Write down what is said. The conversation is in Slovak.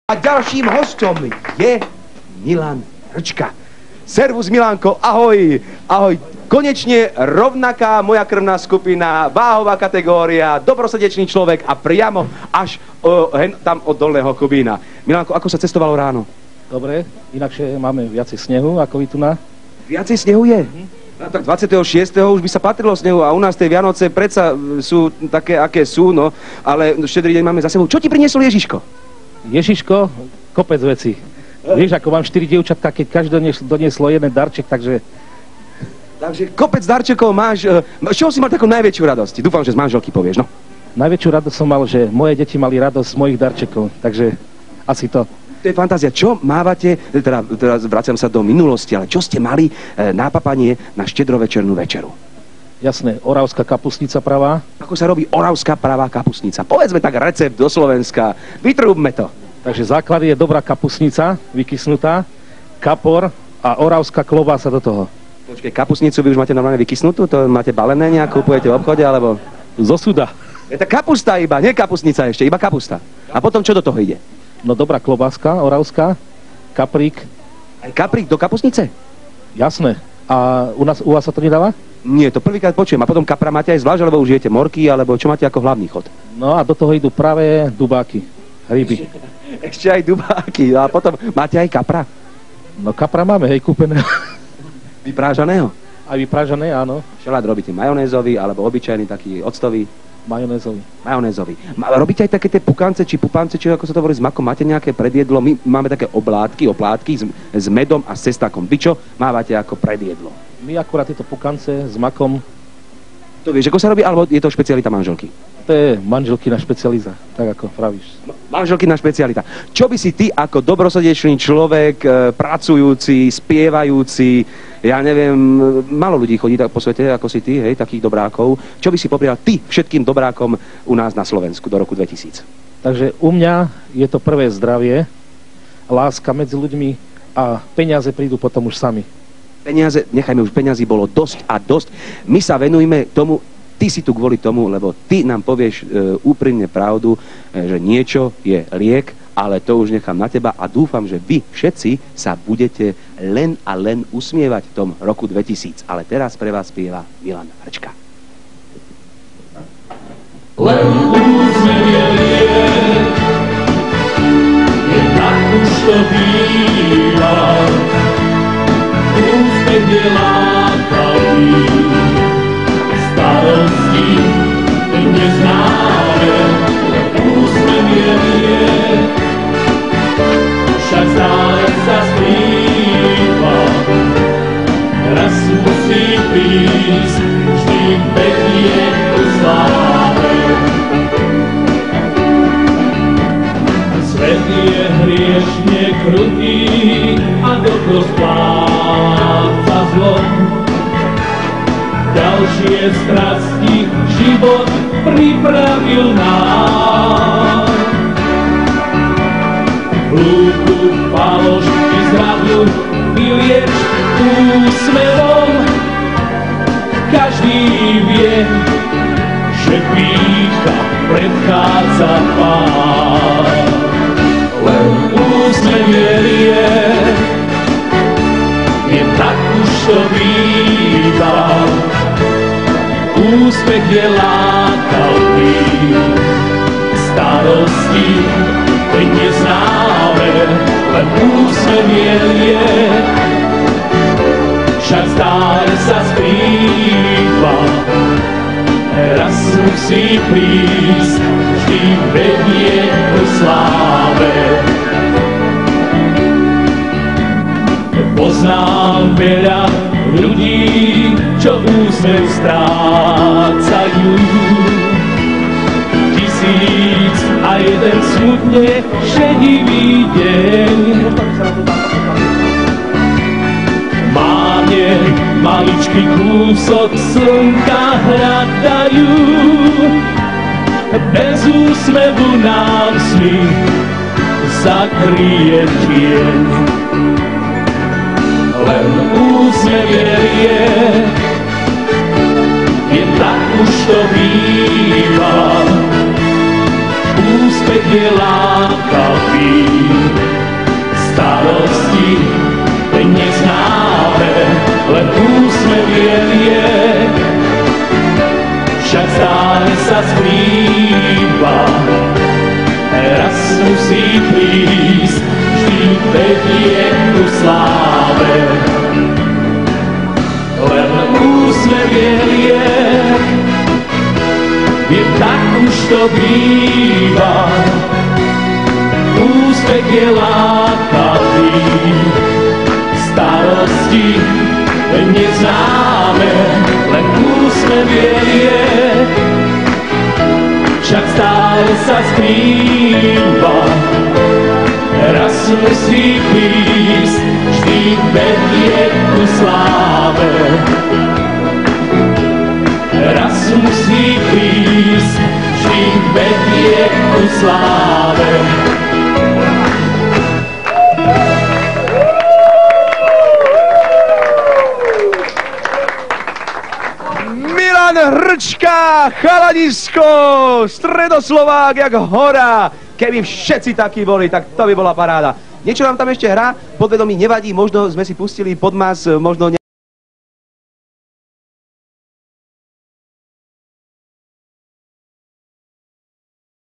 A ďalším hosťom je Milan Hrčka. Servus Milánko, ahoj, ahoj. Konečne rovnaká moja krvná skupina, váhová kategória, dobrosrdečný človek a priamo až tam od Dolného Kubína. Milánko, ako sa cestovalo ráno? Dobre, inakšie máme viacej snehu ako vy tu na. Viacej snehu je? No, tak 26. už by sa patrilo snehu a u nás tie Vianoce predsa sú také, aké sú, no, ale štedrý deň máme za sebou. Čo ti priniesol Ježiško? Ježiško, kopec veci. Vieš, ako mám 4 dievčatka, keď každé donieslo jeden darček, takže... Takže kopec darčekov máš. Z čoho si mal takú najväčšiu radosť? Dúfam, že z manželky povieš, no. Najväčšiu radosť som mal, že moje deti mali radosť z mojich darčekov, takže asi to. To je fantázia. Čo mávate, teraz vraciam sa do minulosti, ale čo ste mali na papanie na štedrovečernú večeru? Jasné, oravská kapustnica pravá. Ako sa robí oravská pravá kapustnica? Povedzme tak recept do Slovenska. Vytrúbme to. Takže základ je dobrá kapustnica, vykysnutá, kapor a oravská klobása do toho. Počkej, kapustnicu vy už máte normálne vykysnutú? To máte balené nejak, kupujete v obchode, alebo... Zo súda. Je to kapusta iba, nie kapustnica ešte, iba kapusta. A potom čo do toho ide? No dobrá klobáska, oravská, kaprík. Aj kaprík do kapustnice? Jasné. A u vás sa to nedáva? Nie, to prvýkrát počujem. A potom kapra máte aj zvlášť, alebo už jete morky, alebo čo máte ako hlavný chod? No a do toho idú práve dubáky, ryby. Ešte aj dubáky. A potom máte aj kapra? No kapra máme, hej, kúpené. Vyprážaného? Aj vyprážané, áno. Šalát robíte majonézový, alebo obyčajný, taký octový? Majonézový. Majonézový. Robíte aj také tie pukance, či pupance, či ako sa to hovorí s makom? Máte nejaké predjedlo? My máme také oplátky s medom a s cestákom. Vy čo mávate ako predjedlo? My akurát tieto pukance s makom. To vieš, ako sa robí, alebo je to špecialita manželky? To je manželkina špecializa, tak ako pravíš. Manželkina špecialita. Čo by si ty ako dobrosrdečný človek, pracujúci, spievajúci, ja neviem, málo ľudí chodí tak po svete ako si ty, hej, takých dobrákov. Čo by si poprial ty všetkým dobrákom u nás na Slovensku do roku 2000? Takže u mňa je to prvé zdravie, láska medzi ľuďmi a peniaze prídu potom už sami. Peniaze, nechajme už, peniazy bolo dosť a dosť. My sa venujme tomu, ty si tu kvôli tomu, lebo ty nám povieš úprimne pravdu, že niečo je liek, ale to už nechám na teba a dúfam, že vy všetci sa budete len a len usmievať v tom roku 2000. Ale teraz pre vás spieva Milan Hrčka. Len úsmev je liek, je tak už to býva. Úsmev je lákavý, starosti neznáme. Úsmev je liek, však stále sa skrýva. Raz musí prísť, vždy vedie ku sláve. Svet je hriešne krutý a dobro spláca zlo. Ďalšie strasti život pripravil nám. Hlúpu, faloš i zradu vylieč úsmevom. Každý vie, že pýcha predchádza pád. Len úsmev je liek, je tak už to býva. Úspech je lákavý, starosti teď neznáme. Len úsmev je liek, však stále sa skrýva. Raz musí prísť, vždy vedie k sláve. Poznám veľa ľudí, čo úsmev strácajú. 1001 smutne šedivý deň. Máte maličký kúsok slnka hľadajú. Bez úsmevu nám smích zakryje tieň. Len úsmev je liek, je tak už to býva. úspech je lákavý. Starosti neznáme, len úsmev je liek. Však stále sa skrýva, raz musí prísť, vždy vedie ku sláve. Len úsmev je liek, viem, tak už to býva. Úspech je lákavý, starosti neznáme, len úsmev je liek. Však stále sa skrýva, raz musí prísť, vždy vedie ku sláve. Raz musí prísť, vždy vedie ku sláve. Milan Hrčka, Chalanisko, Stredoslovák jak hora. Keby všetci takí boli, tak to by bola paráda. Niečo nám tam ešte hrá, podvedomí nevadí, možno sme si pustili podmas, možno